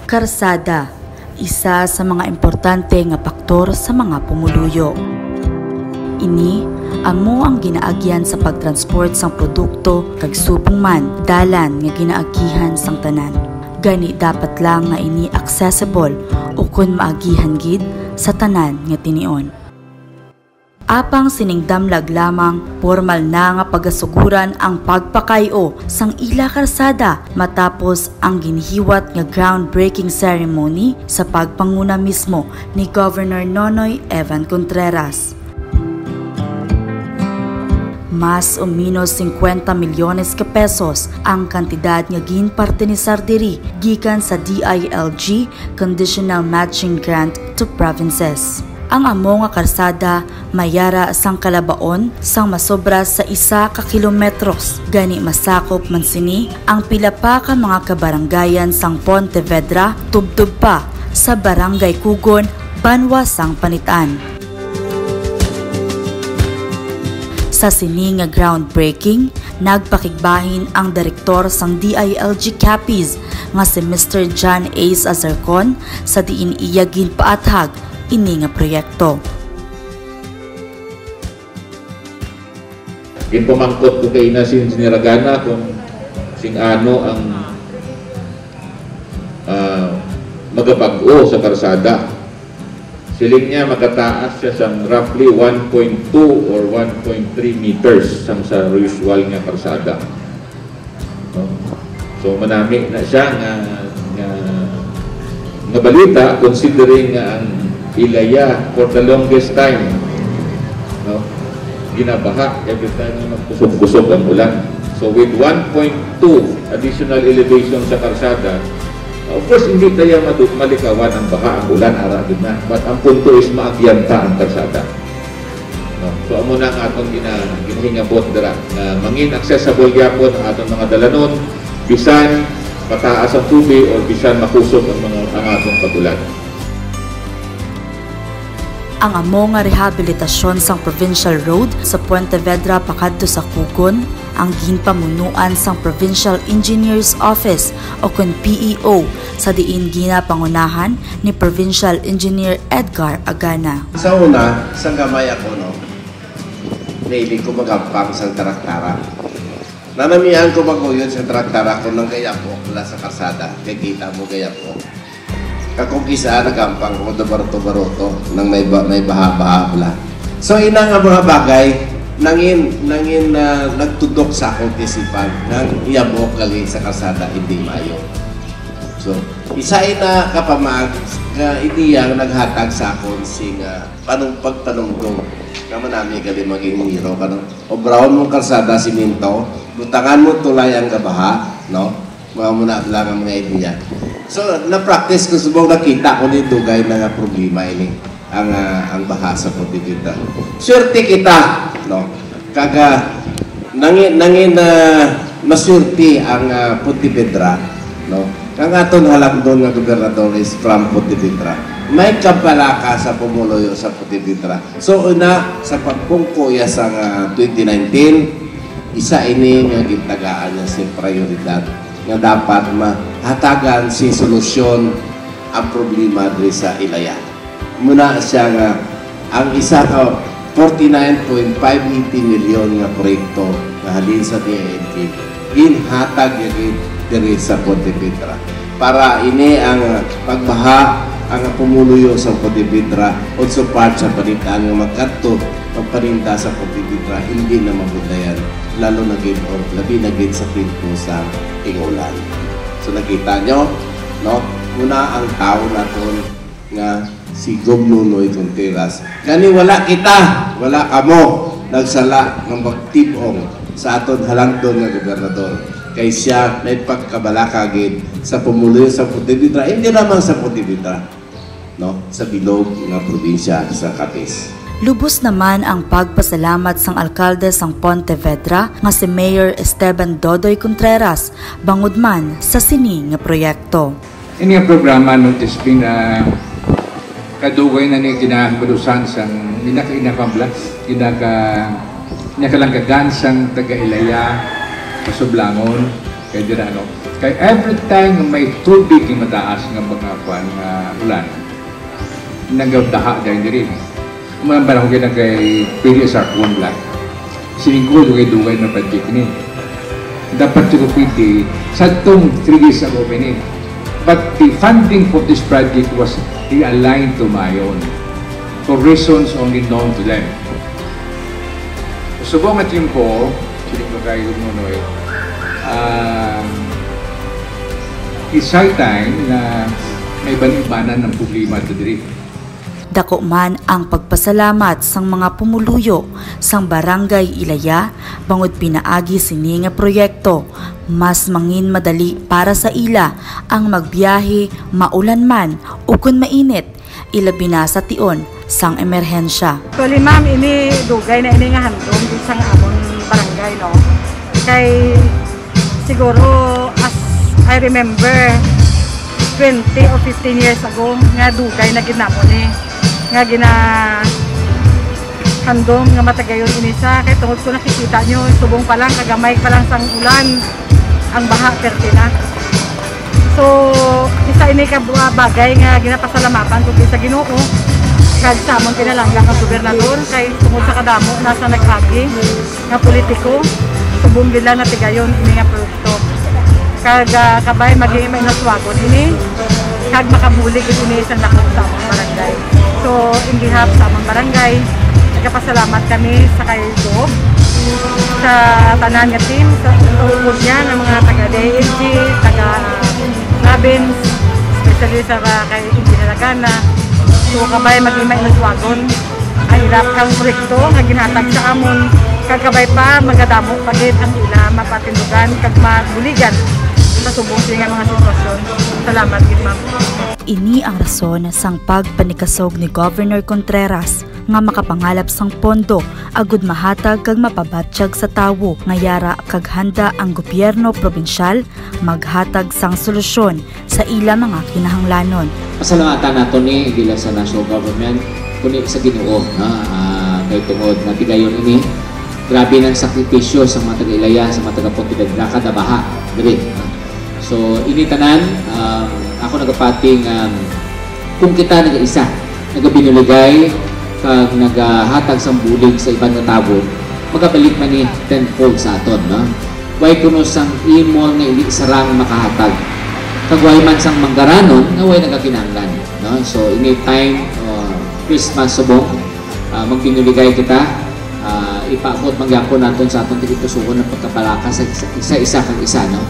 Karsada, isa sa mga importante nga faktor sa mga pumuluyo. Ini amo ang ginaagyan sa pagtransport sang produkto kag subong man dalan nga ginaagihan sang tanan. Gani dapat lang nga ini accessible o kun maagihan gid sa tanan nga tinion. Apang siningdamlag lamang formal na nga pagasuguran ang pagpakayo sang ila karsada matapos ang ginihiwat nga groundbreaking ceremony sa pagpanguna mismo ni Governor Nonoy Evan Contreras. Mas o menos 50 milyones ka pesos ang kantidad nga ginparte ni Sardiri gikan sa DILG Conditional Matching Grant to Provinces. Ang amo nga karsada mayara sang kalabaon sang masobra sa 1 ka kilometros. Gani masakop man sini ang pila pa ka mga kabaranggayan sang Pontevedra tubtub pa sa Barangay Kugon, Banwa sang Panitan. Sa sini nga groundbreaking, nagpakigbahin ang direktor sang DILG Capiz nga si Mr. John Ace Azarcon sa diin iya ginpaathag ini nga proyekto. Ginpamangkot ko kay na siniragana kung sing ano ang magabag-o sa karsada. Siling niya makataas siya sa roughly 1.2 or 1.3 meters sa usual nga karsada. So manami na siya nga balita considering nga ang Ilaya for the longest time ginabaha every time na magkusog-kusog ang ulan. So with 1.2 additional elevation sa karsada, of course hindi tayo malikawan ang baha ang ulan aragin na, but ang punto is maagyanta ang karsada. So amo na ang atong ginahingabot dira na mangin accessible gyapon ang atong mga dalanon bisan pataas ang tubig o bisan makusog ang atong pagulan. Ang amo nga rehabilitasyon sang provincial road sa Pontevedra pakadto sa Kugon ang ginpamunuan sang Provincial Engineers Office o kun PEO sa diin ginapangunahan ni Provincial Engineer Edgar Agana. Sa una, sang gamay ako naili ko magampang sang traktara. Nanamihan ko maguyod sa traktara ko ng gaya po mula sa karsada. Kaya kita mo gaya po. Kakong kisa nagampang ko na baroto-baroto nang may baha-baha pala. So ina nga mga bagay nangin nagtudok sa akong tisipan nang iyabok kali sa kasada hindi mayo. So isa ina kapamag nga idiyang naghatag sa akon sing pagtanungdong naman namin gali maging hero kanang obraon mong kalsada siminto butangan mo tulay ang gabaha no mga muna lang ang mga ideya. So, na-practice ko subong nakita ko ni dugay na nga problema ini ang baha sa Pontevedra. Swerte kita, no? Kaga nangin maswerte ang Pontevedra, no? Kang aton halagdon nga gobernador is from Pontevedra. May kabalaka sa pumuluyo sa Pontevedra. So, una sa pagpungkuya sa 2019, isa ini nga gitagaan niya si prioridad nga dapat mahatagan si solusyon ang problema diri sa Ilaya. Muna siya nga ang isa ka 49.580 milyon nga proyekto nga halin sa DILG ginhatag diri sa Pontevedra para ini ang pagbaha ang pumuluyo sa Pontevedra o support sa panitan nga magkadto pagparinta sa Pontevedra hindi na mabudayan lalo na gid o labi na gid sa pinto sa ingulan. So nakita nyo, no? Una ang tao naton nga si Gobnunoy Contreras. Gani wala kita, wala kamo nagsala ng magtibong sa aton halangdon nga gobernador. Kay siya may pagkabalaka gid sa pumuluyo sa Pontevedra, hindi naman sa Pontevedra, no? Sa bilog nga probinsya sa Capiz. Lubos naman ang pagpasalamat sang alkalde sang Pontevedra nga si Mayor Esteban Dodoy Contreras bangod man sa sini nga proyekto. Ini nga programa notice na kadugay na ni ginahagudusan sang inakamblas, inakalangagan sang taga-Ilaya, Kasublangon, Kaya dira ano. Kaya every time nga may tubig yung mataas nga mga kuan nga ulan, nagdaha dahil diri. Kumalang parang kaya nagay pili sa kuwan lang. Siningko dugay-dugay na project ni. Dapat siguro pwede sa itong 3 years ago ni. But the funding for this project was realigned to Mayon for reasons only known to them. Subong at yun po, sinig ko kayo nunoy, isay time na may banibanan ng problema ito diri. Dako man ang pagpasalamat sang mga pumuluyo sang Barangay Ilaya bangod pinaagi sini nga proyekto. Mas mangin madali para sa ila ang magbiyahe maulan man o kun mainit, ilabi na sa tion sang emerhensya. Actually ma'am, ini dugay na ini nga handom di sang amon barangay no. Kay siguro as I remember 20 or 15 years ago nga dugay na ginamon ni nga gina handom nga matagayon inisa kay tungod ko nakikita nyo subong pa lang kagamay pa lang sang ulan ang baha pertina. So isa ini ka bagay nga ginapasalamatan kung sa Ginoo kag sa amon kinalanglang ang gobernador kay tungod sa kadamo nasa nagagi nga politiko subong nila natigayon ini nga produkto kag kabay maging may naswagon ini kag makabulig ini sa nakot sa among barangay. So, in behalf sa among barangay, nagpasalamat kami sa kay Job, sa tanan nga team, sa tulog niya ng mga taga-DNG, taga-Robins, especially sa kay Engineer Lagana. So, kabay mag-imay naswagon, ang hirap kang proyekto, nga ginatag sa amon, kagkabay pa, magadamo pagit ang ila, mapatindugan, kag maguligan sa subong siya mga sitwasyon. Salamat, ma'am. Ini ang rason sang pagpanikasog ni Governor Contreras nga makapangalap sang pondo agud mahatag kag mapabatsyag sa tawo nga yara kag handa ang gobyerno probinsyal maghatag sang solusyon sa ila mga kinahanglanon. Pasalamatan nato ni dila sa national government kundi sa Ginoo kay tungod nga tigayon ini grabe ng sakripisyo sa mga taga-Ilaya sa mga taga-Pontevedra kada baha diri. So ini tanan ako nagapating kung kita nag-isa nagabinuligay kag nagahatag sang bulig sa ibang nga tawo magabalik man ni tenfold sa aton no. Way kuno sang imol nga ili sarang makahatag kag way man sang manggaranon nga way nagakinahanglan no. So ini time Christmas subong magbinuligay kita ipaabot magyapon naton sa atong tigitusugon ng pagkapalaka sa isa kag isa no.